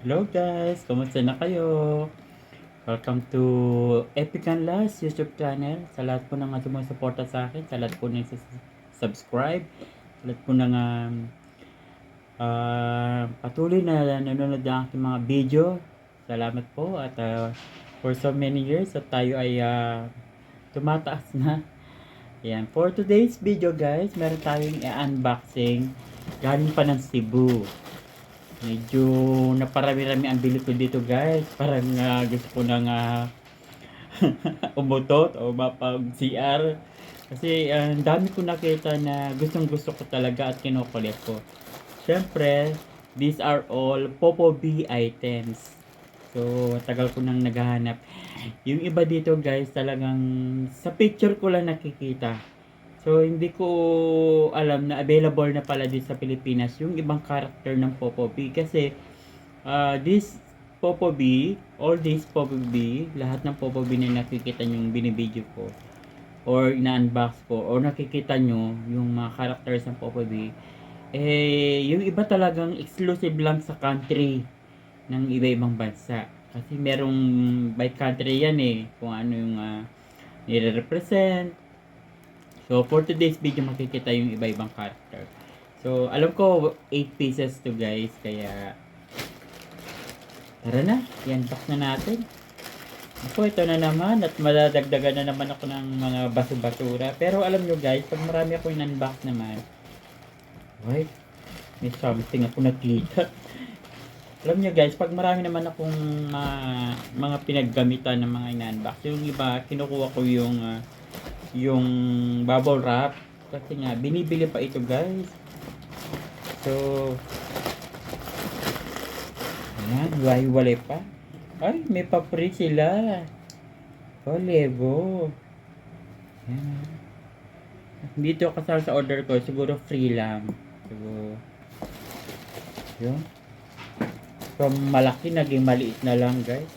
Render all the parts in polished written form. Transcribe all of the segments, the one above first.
Hello guys, kumusta na kayo? Welcome to Epic and Last YouTube channel. Sa lahat po ng sumusuporta sa akin, sa lahat po ng subscribe, sa lahat po ng patuloy na nanonood ng aking mga video. Salamat po at for so many years at tayo ay tumataas na. Yan. For today's video guys, meron tayong i-unboxing galing pa ng Cebu. Medyo naparami-rami ang bili ko dito guys. Parang gusto ko nang umutot o mapag-CR. Kasi ang dami ko nakita na gustong gusto ko talaga at kinukulit ko. Siyempre, these are all Popo B items. So, tagal ko nang naghahanap. Yung iba dito guys, talagang sa picture ko lang nakikita. So, hindi ko alam na available na pala din sa Pilipinas yung ibang character ng Popo B. Kasi, this Popo B, all these Popo B, lahat ng Popo B na nakikita nyo yung binibideo ko, or ina-unbox ko, or nakikita nyo yung mga characters ng Popo B, yung iba talagang exclusive lang sa country ng iba-ibang bansa. Kasi merong by country yan kung ano yung nire-represent. So, for today's video, makikita yung iba-ibang character. So, alam ko, 8 pieces to guys. Kaya, tara na. I-unbox na natin. Ako, ito na naman. At madadagdagan na naman ako ng mga baso-basura. Pero alam nyo guys, pag marami ako in-unbox naman, wait, may something ako nakita. Alam nyo guys, pag marami naman akong mga pinaggamitan ng mga in-unbox, yung iba, kinukuha ko yung bubble wrap kasi nga binibili pa ito guys. So ayan, hiwa-hiwalay pa. Ay, may pa-free sila. Oh, Lego. Ayan. Dito kasama sa order ko, siguro free lang. So yun, from malaki naging maliit na lang guys.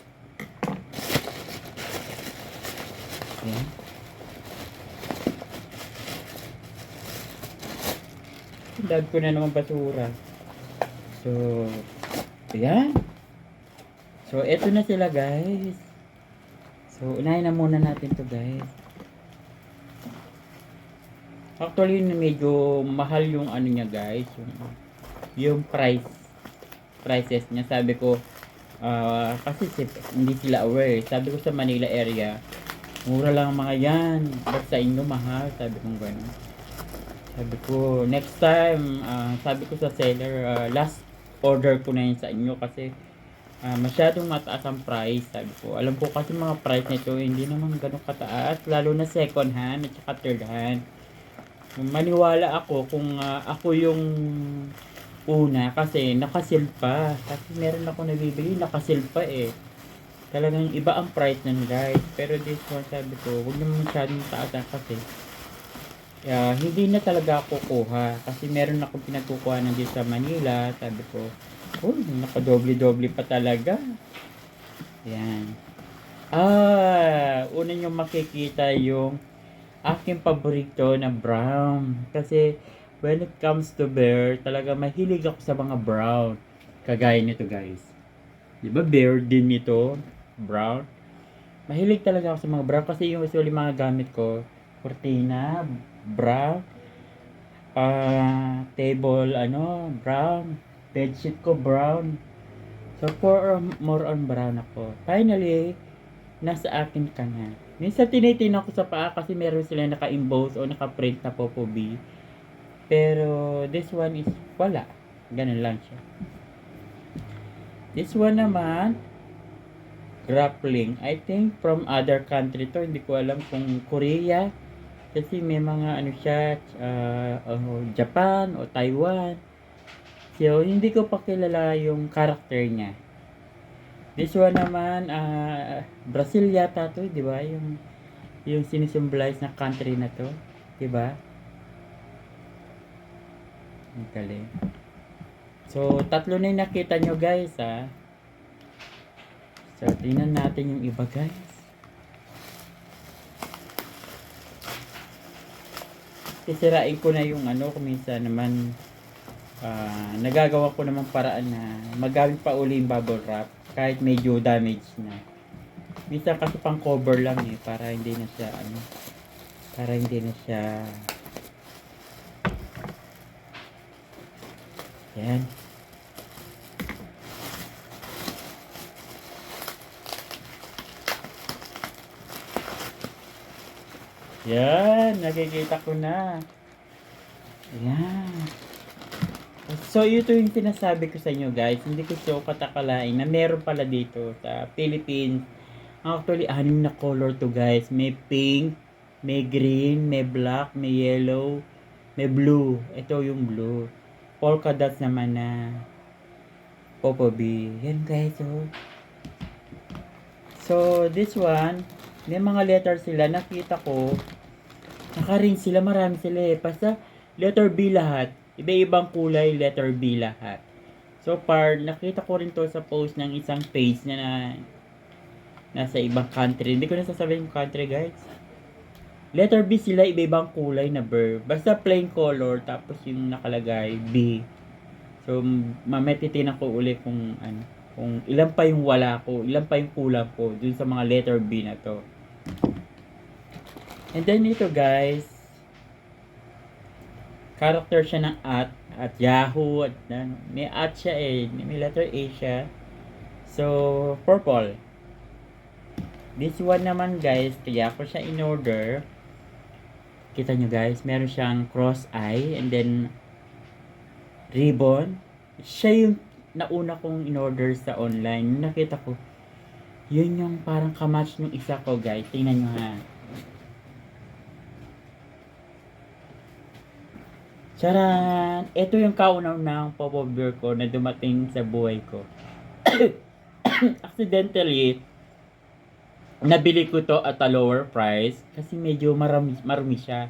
Ayan. Dad ko na naman basura. So, ayan. So, eto na sila guys. So, unahin na muna natin to guys. Actually, medyo mahal yung ano niya guys. Yung prices niya. Sabi ko, kasi hindi sila aware. Sabi ko sa Manila area, mura lang mga yan. Ba't sa inyo mahal? Sabi ko gano'n. Sabi ko, next time, sabi ko sa seller, last order ko na yun sa inyo kasi masyadong mataas ang price. Sabi ko, alam ko kasi mga price nito hindi naman ganun kataas, lalo na second hand at saka third hand. Maniwala ako kung ako yung una kasi nakasil pa. Kasi meron ako nabibili, nakasil pa Talagang iba ang price nun guys. Pero this one sabi ko, huwag naman masyadong taas kasi hindi na talaga ako kuha kasi meron akong pinagkukuha ng dito sa Manila. Sabi ko, oh, nakadoble-doble pa talaga. Yan. Una nyo makikita yung aking paborito na brown. Kasi when it comes to bear, talaga mahilig ako sa mga brown. Kagaya nito guys. Diba bear din nito? Brown. Mahilig talaga ako sa mga brown kasi yung usually mga gamit ko, cortina, brown, table, brown, bedsheet ko, brown. So, more on brown ako. Finally, nasa akin ka na. Minsan tinitingnan ko sa paa kasi meron sila naka-emboss o naka-print na Popo B. Pero, this one is wala. Ganun lang siya. This one naman, grappling. I think from other country to. Hindi ko alam kung Korea. Kasi may mga siya, Japan o Taiwan. So, hindi ko pa kilala yung character niya. This one naman, Brazil yata to, di ba? Yung sinisimbolize na country na to. Di ba? Ang galing. So, tatlo na yung nakita nyo guys, So, tingnan natin yung iba guys. Sisirain ko na yung kung minsan naman nagagawa ko naman paraan na magamit pa uli yung bubble wrap kahit medyo damage na. Minsan kasi pang cover lang eh, para hindi na siya yan. Yan, nakikita ko na. Yan. So, ito yung sinasabi ko sa inyo guys. Hindi ko siya katakalain na meron pala dito sa Philippines. Actually, 6 na color to guys. May pink, may green, may black, may yellow, may blue. Ito yung blue. Polka dots naman na Popobi. Yan guys, oh. So, this one, may mga letters sila. Nakita ko, naka-ring sila. Marami sila eh. Basta, letter B lahat. Iba-ibang kulay, letter B lahat. So far, nakita ko rin to sa post ng isang page na nasa ibang country. Hindi ko na sasabihin yung country, guys. Letter B sila, iba-ibang kulay na verb. Basta plain color, tapos yung nakalagay, B. So, mamaya titinan ko uli kung ilan pa yung wala ko, ilan pa yung kulang ko dun sa mga letter B na to. And then ito, guys, character siya ng at Yahoo, at may at siya eh, may letter A siya. So, purple. This one naman guys, kaya ko siya in order. Kita nyo guys, meron siyang cross eye and then ribbon. Siya yung nauna kong in order sa online. Nakita ko, yun yung parang kamatch ng isa ko guys. Tingnan nyo ha. Charan! Ito yung kauna-unang pop-up ko na dumating sa buhay ko. Accidentally, nabili ko to at a lower price kasi medyo marumi siya.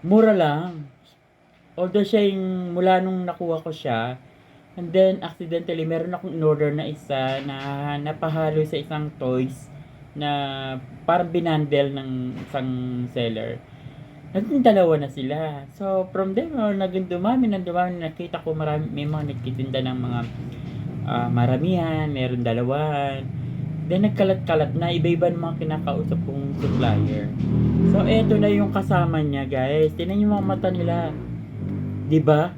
Mura lang. Although siya yung mula nung nakuha ko siya, and then accidentally meron akong in-order na isa na napahalo sa isang toys na parang binandel ng isang seller. Naging dalawa na sila. So, from there, naging dumami, nakita ko may mga nagtitinda ng mga maramihan, meron dalawahan. Then, nagkalat-kalat na, iba-iba ng mga kinakausap kong supplier. So, eto na yung kasama niya, guys. Tingnan yung mga mata nila. Diba?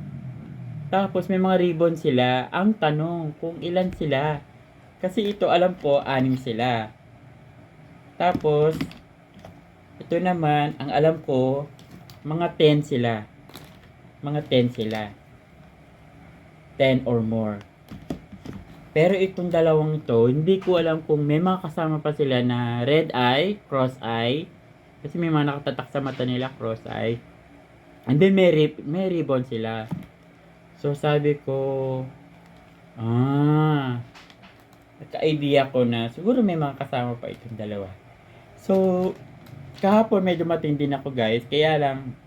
Tapos, may mga ribbon sila. Ang tanong, kung ilan sila. Kasi ito, alam ko, 6 sila. Tapos, ito naman, ang alam ko, mga 10 sila. Mga 10 sila. 10 or more. Pero itong dalawang ito, hindi ko alam kung may mga kasama pa sila na red eye, cross eye. Kasi may mga nakatatak sa mata nila, cross eye. And then may ribbon sila. So sabi ko, nagka-idea ko na siguro may mga kasama pa itong dalawa. So, kahapon may dumating din ako guys, kaya lang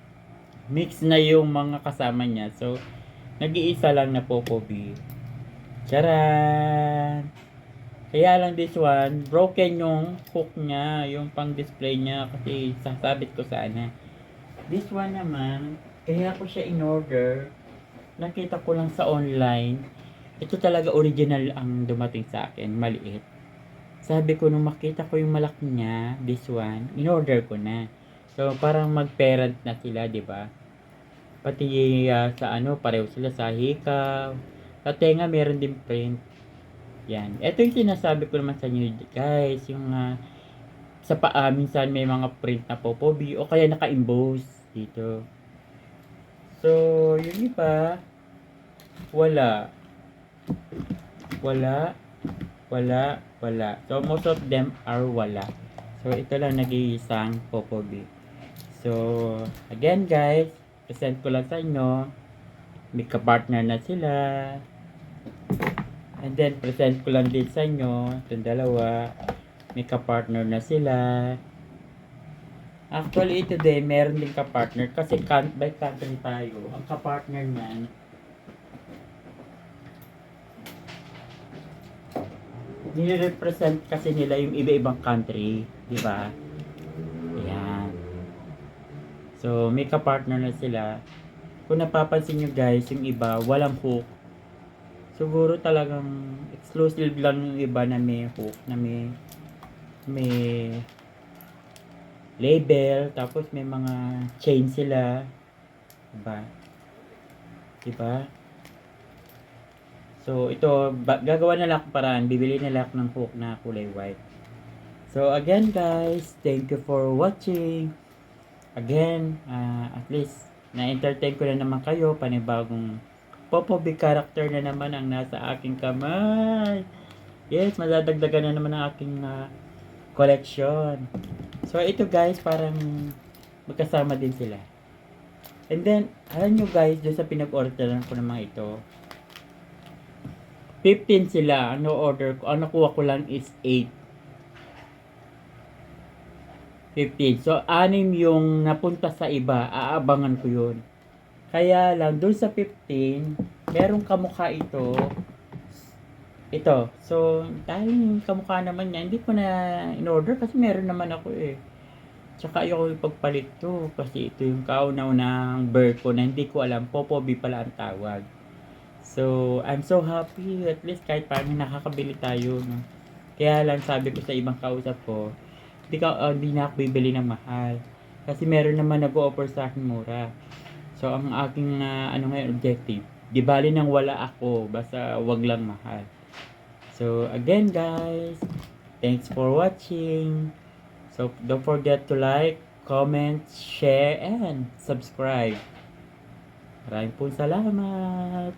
mix na yung mga kasama niya. So, nag-iisa lang na Popobi. Charan! Kaya lang this one, broken yung hook niya, yung pang display niya kasi sasabit ko sana. This one naman, kaya ko siya in order. Nakita ko lang sa online. Ito talaga original ang dumating sa akin, maliit. Sabi ko nung makita ko yung malaki niya, this one, in-order ko na. So, parang mag-parent na sila, di ba? Pati sa pareho sila sa hikaw. Sa tenga, meron din print. Yan. Ito yung sinasabi ko naman sa inyo, guys. Yung sa paa, minsan may mga print na Popobi o kaya naka-emboss dito. So, yung iba, wala. So, most of them are wala. So, ito lang nag-iisang Popobi. So, again guys, present ko lang sa inyo. May kapartner na sila. And then, present ko lang din sa inyo. Itong dalawa. May kapartner na sila. Actually, ito din, meron din kapartner. Kasi by country tayo. Ang kapartner niyan, nire-represent kasi nila yung iba-ibang country, di ba? Ayan. So, may ka-partner na sila. kung napapansin nyo guys, yung iba, walang hook. Siguro talagang exclusive lang yung iba na may hook, na may label, tapos may mga chain sila. Diba? Diba? So, ito, gagawa na lang ako paraan. Bibili na lang ako ng hook na kulay white. So, again guys, thank you for watching. Again, at least, na-entertain ko na naman kayo. Panibagong Popobi character na naman ang nasa aking kamay. Yes, madadagdagan na naman ang aking collection. So, ito guys, parang magkasama din sila. And then, alam nyo guys, doon sa pinag-orderan ko naman ito, 15 sila. Ang order ko, ang nakuha ko lang is 8. 15. So, 6 yung napunta sa iba. Aabangan ko yun. Kaya lang, doon sa 15, merong kamukha ito. Ito. So, dahil kamukha naman niya, hindi ko na in-order kasi meron naman ako eh. Tsaka ayoko ipagpalit to kasi ito yung kauna-unang bear ko na hindi ko alam. Popobi pala ang tawag. So, I'm so happy. At least kahit paano nakakabili tayo. No? Kaya lang sabi ko sa ibang kausap ko, hindi na ako bibili ng mahal. Kasi meron naman nag-o-offer sa akin mura. So, ang aking ngayon objective, di bali nang wala ako, basta wag lang mahal. So, again guys, thanks for watching. So, don't forget to like, comment, share, and subscribe. Maraming po salamat.